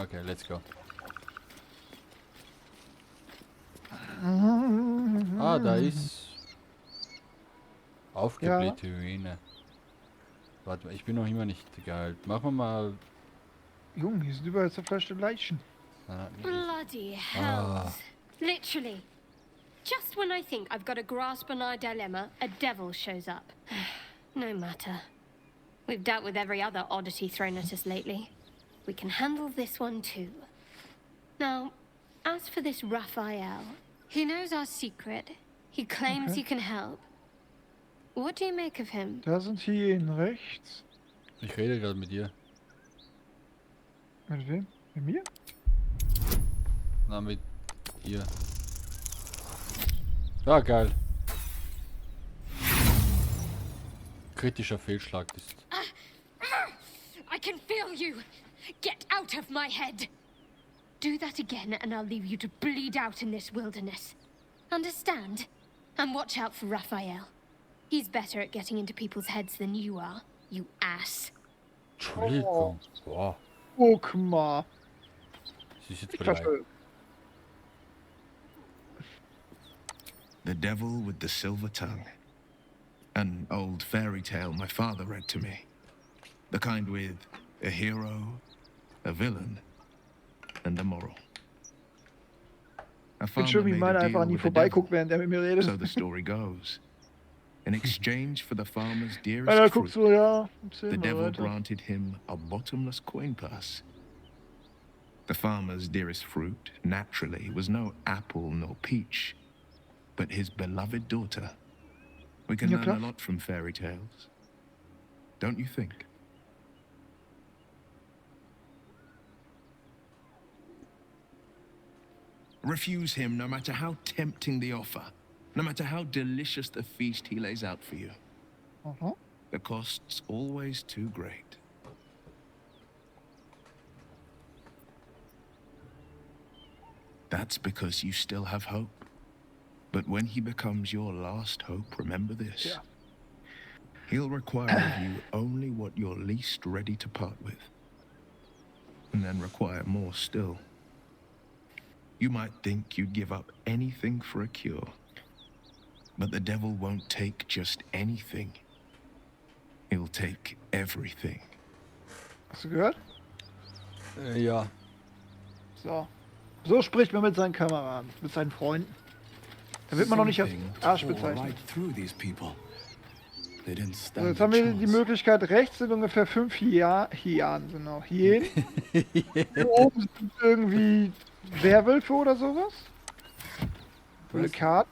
Okay, let's go. Ah, da ist aufgeblähte Hyäne. Warte mal, ich bin noch immer nicht geheilt. Machen wir mal... Junge, hier sind überall zerfleischte Leichen. Bloody hells. Literally. Just when I think I've got a grasp on our dilemma, a devil shows up. No matter. We've dealt with every other oddity thrown at us lately. We can handle this one too. Now, as for this Raphael, he knows our secret. He claims he can help. What do you make of him? Da sind Hyänen rechts. Ich rede gerade mit dir. Mit wem? Mit mir? Na, mit ihr. Ah, geil. Kritischer Fehlschlag ist. I can feel you. Get out of my head. Do that again and I'll leave you to bleed out in this wilderness. Understand? And watch out for Raphael. He's better at getting into people's heads than you are, you ass. Entschuldigung. Boah. Guck mal. Sie ist jetzt Ich beleidigt. verstehe. The Devil with the Silver Tongue. An old fairy tale my father read to me. The kind with a hero, a villain, and a moral. A Ich bin farmer schön, wie made meiner a einfach deal an nie with the devil, vorbeiguckt, während er mit mir redet. so the story goes. In exchange for the farmer's Einer dearest guckt fruit, so, ja, erzähl the mal devil weiter. granted him a bottomless coin purse. The farmer's dearest fruit, naturally, was no apple nor peach, but his beloved daughter. We can Ja, learn klar. a lot from fairy tales. Don't you think? Refuse him no matter how tempting the offer, no matter how delicious the feast he lays out for you. Aha. The cost's always too great. That's because you still have hope. But when he becomes your last hope, remember this. Ja. He'll require of you only what you're least ready to part with. And then require more still. You might think you'd give up anything for a cure. But the devil won't take just anything. He'll take everything. Hast du gehört? Ja. So. So spricht man mit seinen Kameraden, mit seinen Freunden. Da wird man noch nicht als Arsch bezeichnet. So, jetzt haben wir die Möglichkeit, rechts sind ungefähr 5 Hyänen, sind noch Hyänen. Hier oben sind irgendwie Werwölfe oder sowas. Lykade.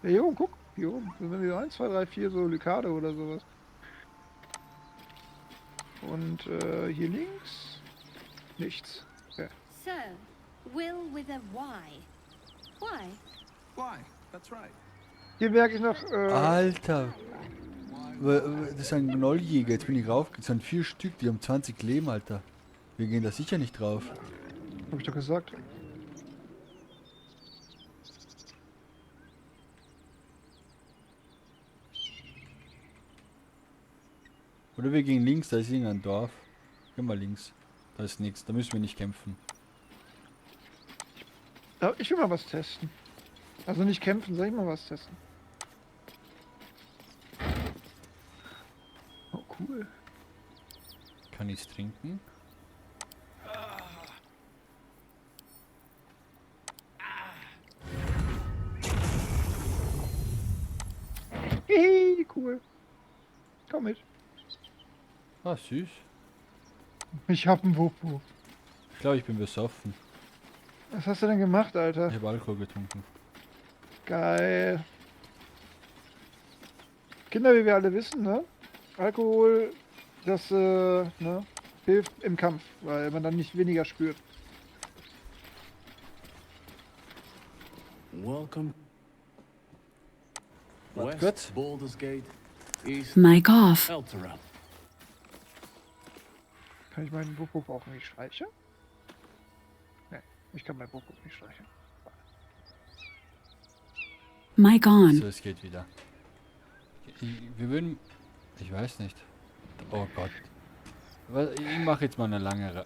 Ja, hier oben, guck. Hier oben sind wieder 1, 2, 3, 4 so Lykade oder sowas. Und hier links nichts. Okay. So, Will with a Y. Why? Why? That's right. Hier merke ich noch. Alter. Das ist ein Gnolljäger. Jetzt bin ich raufgegangen. Das sind 4 Stück, die haben 20 Leben, Alter. Wir gehen da sicher nicht drauf. Hab ich doch gesagt. Oder wir gehen links, da ist irgendein Dorf. Gehen wir links. Da ist nichts, da müssen wir nicht kämpfen. Ja, ich will mal was testen. Also nicht kämpfen, soll ich mal was testen? Oh, cool. Kann ich's trinken? Hihi, cool. Komm mit. Ah, süß. Ich hab einen Wupu. Ich glaube, ich bin besoffen. Was hast du denn gemacht, Ich Alter? habe Alkohol getrunken. Geil. Kinder, wie wir alle wissen, ne? Alkohol, das ne, hilft im Kampf, weil man dann nicht weniger spürt. Welcome. Warte West kurz. Baldur's Gate, East Mic off. Elturel. Kann ich meinen Wupu auch nicht streichen? Ne, ich kann meinen Wupu nicht streichen. Mic on. So, es geht wieder. Wir würden... Ich weiß nicht. Oh Gott. Ich mache jetzt mal eine lange...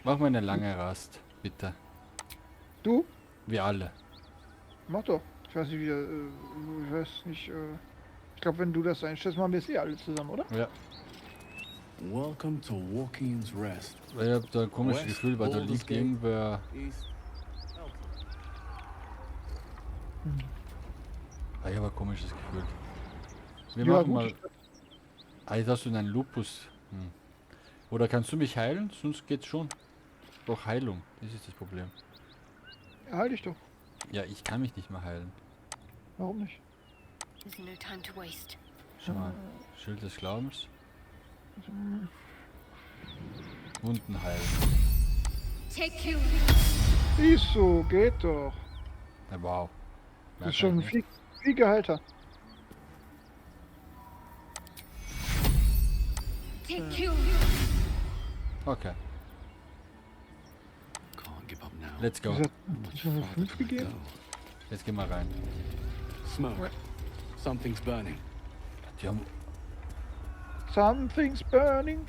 Mach mal eine lange Rast, bitte. Du? Wir alle. Mach doch. Ich weiß nicht, wie, ich weiß nicht, ich glaube, wenn du das einstellst, machen wir es eh alle zusammen, oder? Ja. Welcome to Walking's Rest. Weil ich hab da ein komisches West Gefühl, weil da Baldur's liegt Gate. irgendwer. East. Ich habe ein komisches Gefühl. Wir Ja, machen gut. mal. Jetzt hast du einen Lupus. Oder kannst du mich heilen? Sonst geht's schon. Doch Heilung, das ist das Problem. Halt dich doch. Ja, ich kann mich nicht mehr heilen. Warum nicht? There's no time to waste. Schau mal. Schild des Glaubens. Wunden heilen. Take you. Wieso? Geht doch. Ja, wow. Das ist schon ein Fliegehalter. Take you. Okay, Can't give up now. let's go. Hat schon eine 5 gegeben? Jetzt gehen wir rein. Smoke. Something's burning. Die haben. Something's burning.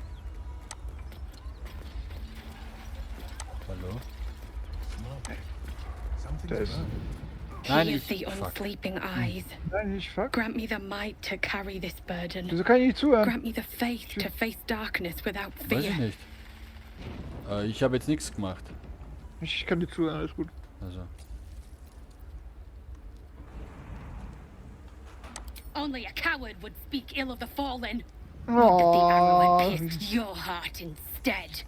Hallo? Da ist. Nein, Heal ich. the Fuck. unsleeping eyes. Nein, nicht fuck. Grant me the might to carry this burden. Wieso kann ich nicht zuhören? Grant me the faith to face darkness without Weiß ich fear. nicht. Ich habe jetzt nichts gemacht. Ich kann dir zuhören, alles gut. Also. Only a coward would speak ill of the fallen. That the arrow Oh, had pierced your heart instead.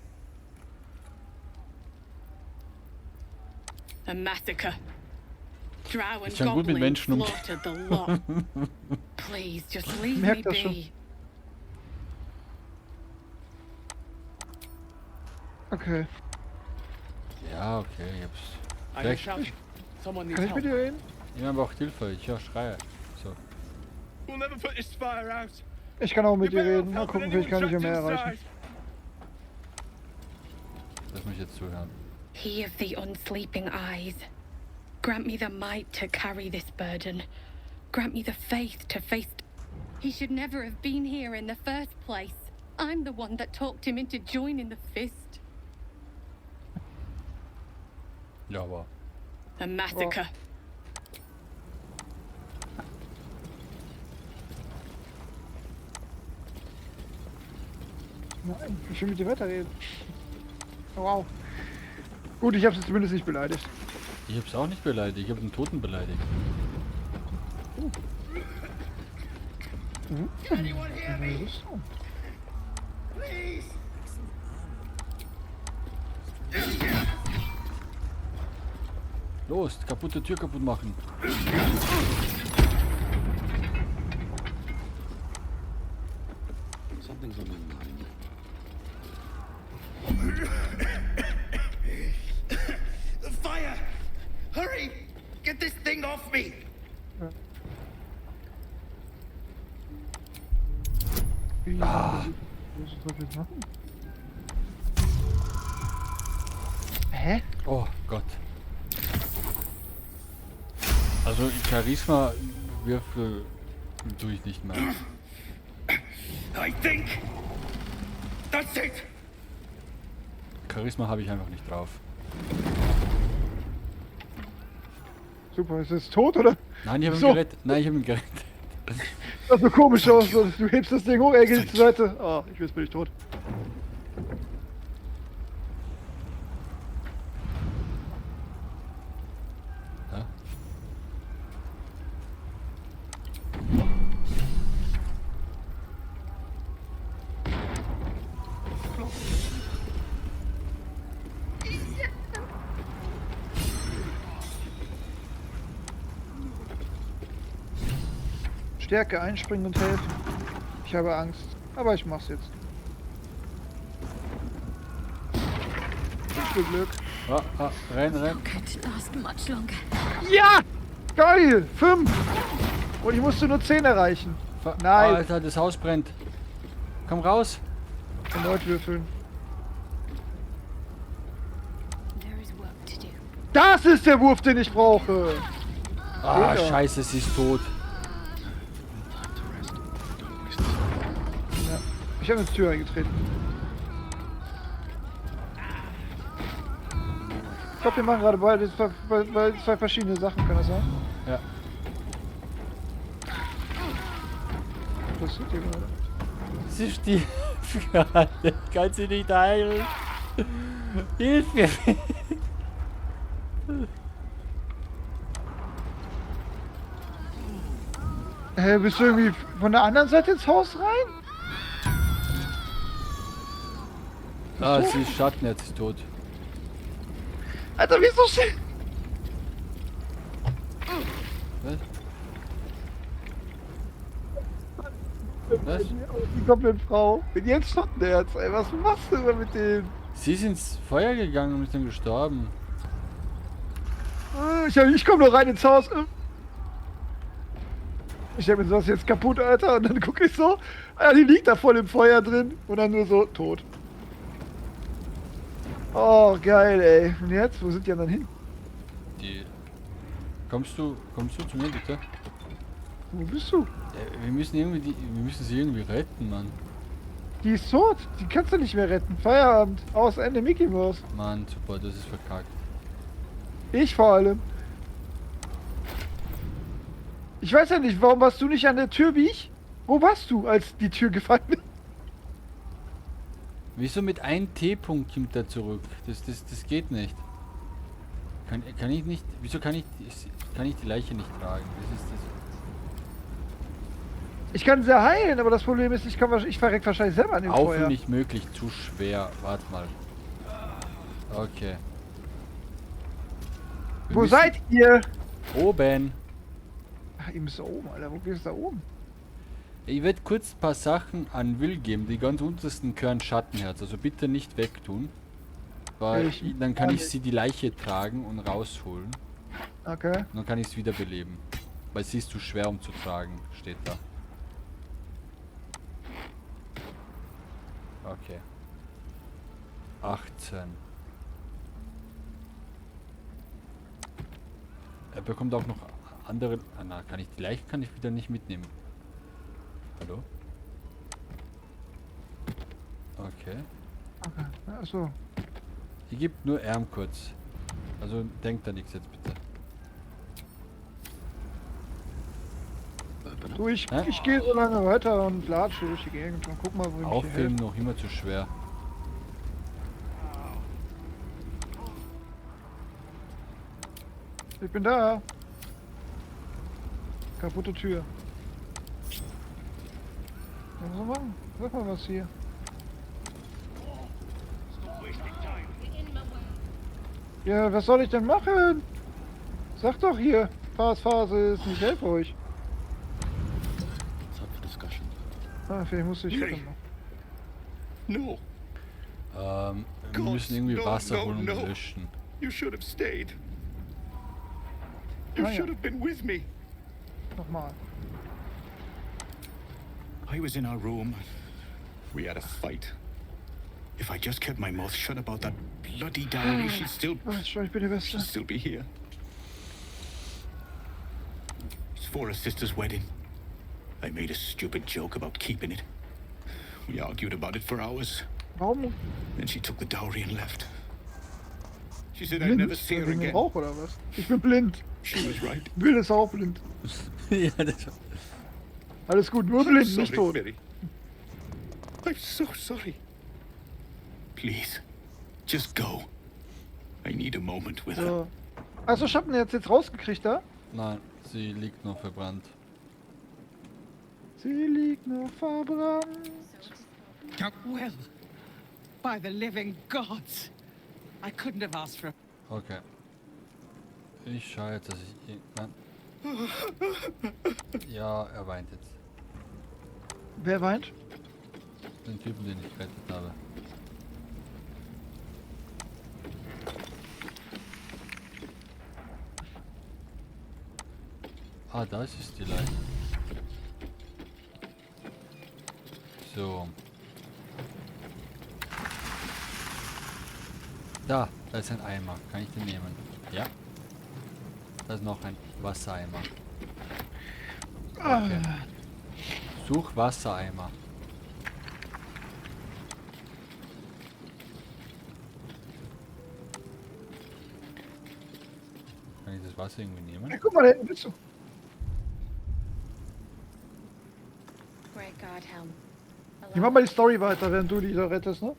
A massacre. Drow and Ist schon gut mit goblins Menschen slaughtered the lot. Please, just leave me merk das schon. be. okay. Ja, okay, ich hab's. I hear Vielleicht. shouting. Someone needs Kann ich mit help. dir reden? Jemand braucht Hilfe. Ich höre Schreie. So. We'll never put this fire out. Ich kann auch mit You dir better reden. off Mal helping gucken, vielleicht kann ich ja anyone mehr trapped erreichen. inside. Lass mich jetzt zuhören. He of the unsleeping eyes. Grant me the might to carry this burden. Grant me the faith to face. He should never have been here in the first place. I'm the one that talked him into joining the fist. Ja, aber. A massacre. Nein, ich will mit dir weiterreden. Oh, wow. Gut, ich habe sie zumindest nicht beleidigt. Ich hab's auch nicht beleidigt. Ich habe den Toten beleidigt. Anyone hear me? Rüstung. Please. Los, kaputte Tür kaputt machen. Something's on my mind. The fire! Hurry! Get this thing off me! Was soll ich jetzt machen? Hä? Oh Gott. Also Charisma Würfel tue ich nicht mehr. I think that's it! Charisma habe ich einfach nicht drauf. Super, ist es tot, oder? Nein, ich habe ihn So. gerettet. Nein, ich habe ihn gerettet. Das sah so komisch aus. So, du hebst das Ding hoch, er geht zur Seite. Oh, ich bin tot. Ja? Stärke einspringen und helfen. Ich habe Angst, aber ich mach's jetzt. Viel Glück. Renn. Could last much longer. Ja! Geil! 5! Und ich musste nur 10 erreichen. Nein. Alter, das Haus brennt. Komm raus. Erneut würfeln. There is work to do. Das ist der Wurf, den ich brauche! Ah, Digga. scheiße, sie ist tot. Ja. Ich habe ins Tür eingetreten. glaube, wir machen gerade beide zwei verschiedene Sachen, kann das sein? Ja. Was passiert hier gerade? Sie stirbt gerade. Kann sie nicht heilen. Hilf mir. Bist du irgendwie von der anderen Seite ins Haus rein? Ah, sie ist Schatten, jetzt ist tot. Alter, wieso schnell? Was? Was? Die komplette Frau. Bin jetzt Schattenherz, ey. Was machst du denn mit dem? Sie ist ins Feuer gegangen und ist dann gestorben. Ich komm nur rein ins Haus. Ich hab mir sowas jetzt kaputt, Alter. Und dann gucke ich so. Ah, die liegt da voll im Feuer drin. Und dann nur so tot. Oh, geil, ey. Und jetzt? Wo sind die anderen hin? Die. Kommst du zu mir bitte? Wo bist du? Wir müssen sie irgendwie retten, Mann. Die ist tot. Die kannst du nicht mehr retten. Feierabend. Aus, Ende Mickey Mouse. Mann, super, das ist verkackt. Ich vor allem. Ich weiß ja nicht, warum warst du nicht an der Tür wie ich? Wo warst du, als die Tür gefallen ist? Wieso mit einem T-Punkt kommt er zurück? Das geht nicht. Kann ich nicht. Wieso kann ich die Leiche nicht tragen? Das ist das. Ich kann sie heilen, aber das Problem ist, ich verreck wahrscheinlich selber an dem Auf Feuer. nicht möglich, zu schwer. Warte mal. Okay. Wir Wo müssen- seid ihr? Oben. Ach, ihr müsst da oben, Alter. Wo gehst du da oben? Ich werde kurz ein paar Sachen an Will geben. Die ganz untersten gehören Schattenherz. Also bitte nicht wegtun. Weil dann kann ich sie die Leiche tragen und rausholen. Okay. Und dann kann ich es wiederbeleben. Weil sie ist zu schwer um zu tragen, steht da. Okay. 18. Er bekommt auch noch andere... Ah, na, die Leiche kann ich wieder nicht mitnehmen. Hallo? Okay. Okay. Achso. Die gibt nur Arm kurz. Also denkt da nichts jetzt bitte. Du, ich Hä? gehe so lange weiter und latsche durch die Gegend und guck mal, wo ich mich hier Aufheben noch immer zu schwer. Ich bin da. Kaputte Tür. Was soll ich machen? Sag mal was hier. Ja, was soll ich denn machen? Sag doch hier. Phase ist nicht helfe euch. It's up for discussion. Ah, vielleicht musst du dich Nee. fertig machen. No, Wir müssen irgendwie no, Wasser no, holen und no. löschen. you should have stayed. You Ah, ja. should have been with me. Nochmal. I was in our room. We had a fight. If I just kept my mouth shut about that bloody dowry, she'd still Ich bin der Beste. she'd still be here. It's for a sister's wedding. I made a stupid joke about keeping it. We argued about it for hours. Warum? Then she took the dowry and left. She said I'd never see her Wegen dem again. Rauch oder was? Ich bin blind. She was right. Will ist auch blind. Ja, das Alles gut, nur I'm blind, sorry, nicht tot. Billy. I'm so sorry. Please, just go. I need a moment with her. So. Achso, ich hab ihn jetzt rausgekriegt da. Nein, sie liegt noch verbrannt. Sie liegt noch verbrannt. Well, by the living gods, I couldn't have asked for. Okay. Ich schaue jetzt, dass ich irgendwann... Ja, er weint jetzt. Wer weint? Den Typen, den ich gerettet habe. Ah, das ist die Leiche. So. Da ist ein Eimer. Kann ich den nehmen? Ja. Da ist noch ein Wassereimer. Okay. Such Wassereimer. Kann ich das Wasser irgendwie nehmen? Ja, guck mal, da hinten bist du. Great God, Helm. Ich mach mal die Story weiter, während du die da rettest, ne?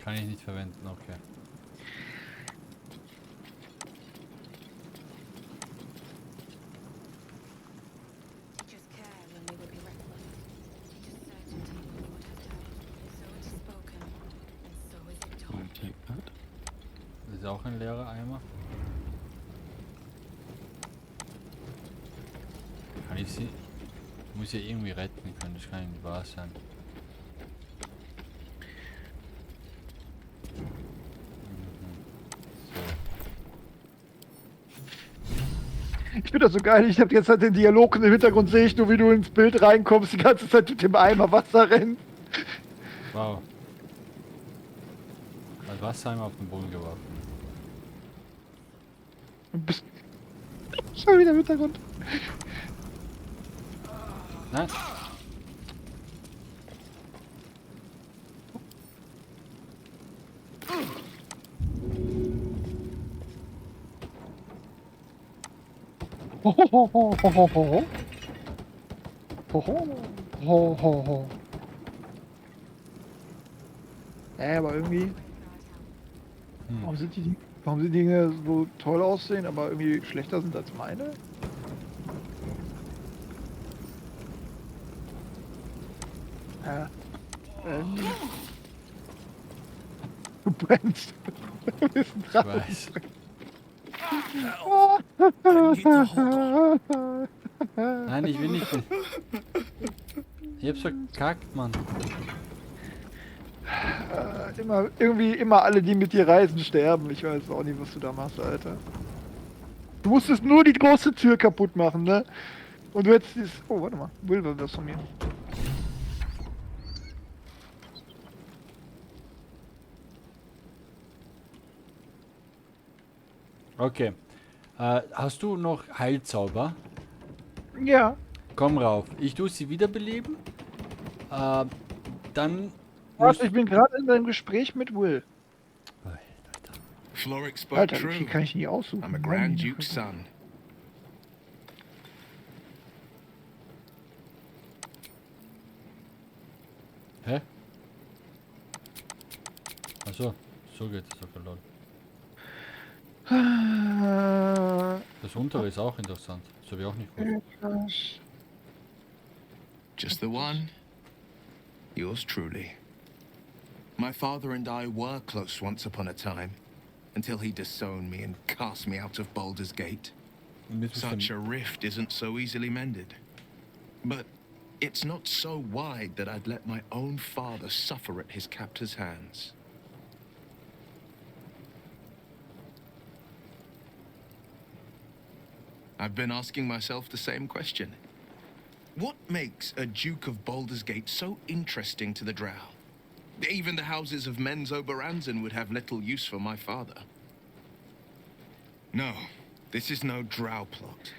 Kann ich nicht verwenden, okay. Just care when they would be reckless. Just certainty with what has died. So it is spoken, and so is it Can done. I take that? Das ist auch ein leerer Eimer. Kann ich sie... Ich muss ja irgendwie retten können, das kann nicht wahr sein. Ich finde das so geil. Ich habe jetzt halt den Dialog und im Hintergrund sehe ich nur, wie du ins Bild reinkommst, die ganze Zeit mit dem Eimer Wasser rennt. Wow. Als Wassereimer auf den Boden geworfen. Und bist schon wieder im Hintergrund. Nein. Ho, ho, ho, ho, ho, ho, ho. Ho, ho, ho, ho. Aber irgendwie. Warum die Dinge so toll aussehen, aber irgendwie schlechter sind als meine? Ja. Du brennst. Du bist ein Ich Drache. weiß. Nein, ich will nicht. Ich hab's verkackt, Mann. Immer alle, die mit dir reisen, sterben. Ich weiß auch nicht, was du da machst, Alter. Du musstest nur die große Tür kaputt machen, ne? Und du hättest dieses... Oh, warte mal. Will das von mir. Okay. Hast du noch Heilzauber? Ja. Komm rauf. Ich tue sie wiederbeleben. Dann... Warte, ich bin gerade in einem Gespräch mit Will. Floric spoke Alter, true. die kann ich nie aussuchen. I'm a Grand Duke's son. Hä? Achso, so geht es auf verloren. Das untere ist auch interessant. Das habe ich auch nicht gewusst. Just the one. Yours truly. My father and I were close once upon a time, until he disowned me and cast me out of Baldur's Gate. Such a rift isn't so easily mended. But it's not so wide that I'd let my own father suffer at his captor's hands. I've been asking myself the same question. What makes a Duke of Baldur's Gate so interesting to the Drow? Even the houses of Menzoberranzan would have little use for my father. No, this is no Drow plot.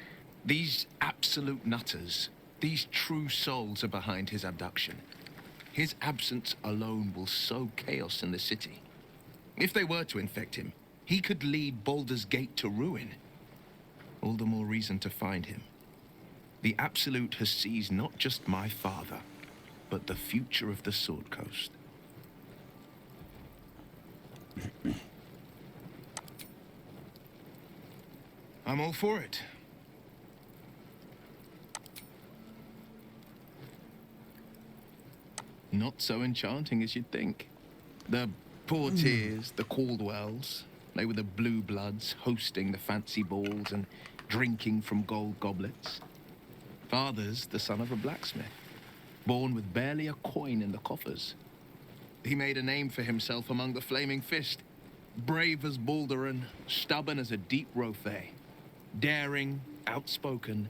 These absolute nutters, these true souls are behind his abduction. His absence alone will sow chaos in the city. If they were to infect him, he could lead Baldur's Gate to ruin. All the more reason to find him. The Absolute has seized not just my father, but the future of the Sword Coast. I'm all for it. Not so enchanting as you'd think. The Portiers, the Caldwells, they were the blue bloods hosting the fancy balls and drinking from gold goblets. Father's the son of a blacksmith, born with barely a coin in the coffers. He made a name for himself among the Flaming Fist. Brave as Baldur, stubborn as a deep Rothay. Daring, outspoken,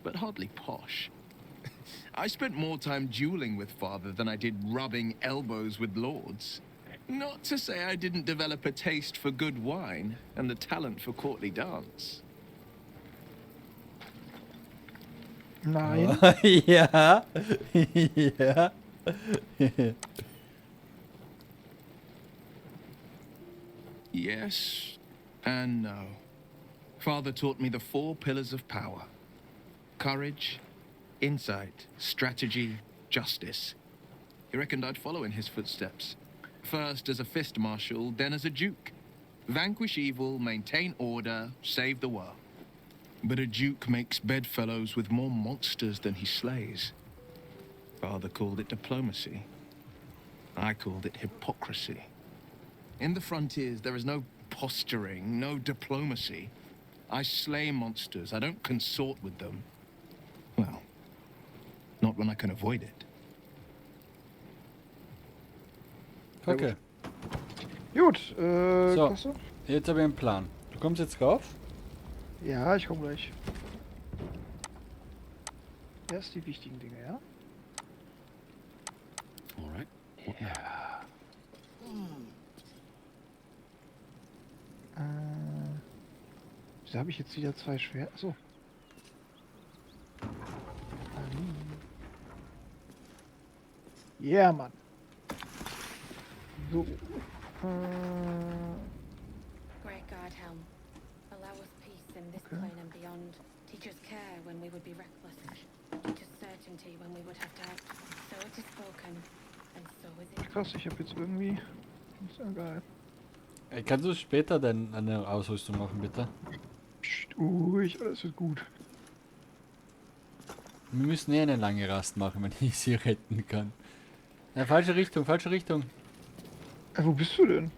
but hardly posh. I spent more time dueling with father than I did rubbing elbows with lords. Not to say I didn't develop a taste for good wine and the talent for courtly dance. Nein. Ja. Ja. Yes and no. Father taught me the 4 pillars of power: courage, insight, strategy, justice. He reckoned I'd follow in his footsteps. First as a fist marshal, then as a duke. Vanquish evil, maintain order, save the world. But a duke makes bedfellows with more monsters than he slays. Father called it diplomacy. I called it hypocrisy. In the frontiers, there is no posturing, no diplomacy. I slay monsters. I don't consort with them. Well, not when I can avoid it. Okay. Gut, So. Kosse? Jetzt habe ich einen Plan. Du kommst jetzt rauf? Ja, ich komme gleich. Erst die wichtigen Dinge, ja? All right. What now? Wieso habe ich jetzt wieder 2 Schwerter? Achso. Ja, Mann. So. Great God, Helm. Allow us peace in this plane and beyond. Teach us care when we would be reckless. Teach us certainty when we would have doubt. So it is spoken, and so is it. Krass, ich habe jetzt irgendwie... Ist ja geil. Kannst du später eine Ausrüstung machen, bitte? Psst, ruhig, alles wird gut. Wir müssen eine lange Rast machen, wenn ich sie retten kann. Ja, falsche Richtung, falsche Richtung. Wo bist du denn?